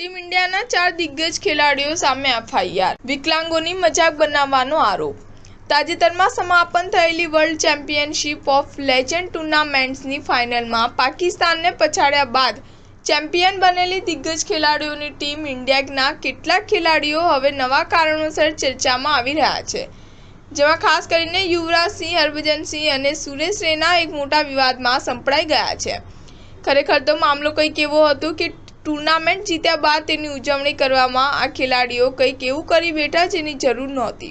Team ઇન્ડિયાના 4 દિગ્ગજ ખેલાડીઓ સામે એફઆઈઆર, વિકલાંગોની મજાક બનાવવાનો આરોપ। તાજેતરમાં સમાપન થયેલી વર્લ્ડ ચેમ્પિયનશિપ ઓફ લેજેન્ડ ટૂર્નામેન્ટ્સની ફાઇનલમાં પાકિસ્તાનને પછાડ્યા બાદ ચેમ્પિયન બનેલી દિગ્ગજ ખેલાડીઓની ટીમ ઇન્ડિયાના કેટલાક ખેલાડીઓ હવે નવા કારણોસર ચર્ચામાં આવી રહ્યા છે, જેમાં ખાસ કરીને યુવરાજ સિંહ, હરભજન સિંહ અને સુરેશ રૈના એક મોટા વિવાદમાં સંપડાઈ ગયા છે। ખરેખર તો મામલો કંઈક એવો હતો કે ટૂર્નામેન્ટ જીત્યા બાદ તેની ઉજવણી કરવામાં આ ખેલાડીઓ કંઈક એવું કરી બેઠા જેની જરૂર નહોતી।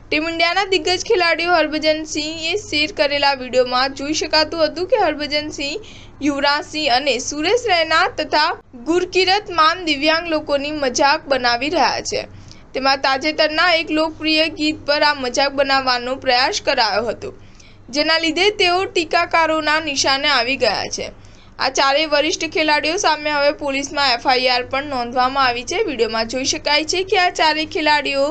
ટીમ ઇન્ડિયાના દિગ્ગજ ખેલાડીઓ હરભજન સિંહે શેર કરેલા વિડીયોમાં જોઈ શકાતું હતું કે હરભજન સિંહ, યુવરાજ સિંહ અને સુરેશ રૈના તથા ગુરકિરત માન દિવ્યાંગ લોકોની મજાક બનાવી રહ્યા છે। તેમાં તાજેતરના એક લોકપ્રિય ગીત પર આ મજાક બનાવવાનો પ્રયાસ કરાયો હતો, જેના લીધે તેઓ ટીકાકારોના નિશાને આવી ગયા છે। આ ચારેય વરિષ્ઠ ખેલાડીઓ સામે હવે પોલીસમાં એફઆઈઆર પણ નોંધવામાં આવી છે। વિડીયોમાં જોઈ શકાય છે કે આ ચારેય ખેલાડીઓ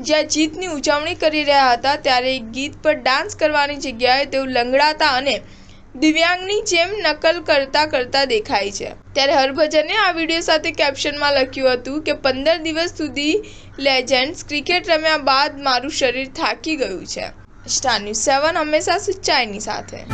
જ્યાં જીતની ઉજવણી કરી રહ્યા હતા ત્યારે ગીત પર ડાન્સ કરવાની જગ્યાએ તેઓ લંગડાતા અને દિવ્યાંગની જેમ નકલ કરતા દેખાય છે। ત્યારે હરભજને આ વિડીયો સાથે કેપ્શનમાં લખ્યું હતું કે 15 દિવસ સુધી લેજેન્ડ્સ ક્રિકેટ રમ્યા બાદ મારું શરીર થાકી ગયું છે। સ્ટાર ન્યૂઝ 7 હંમેશા સચ્ચાઈની સાથે।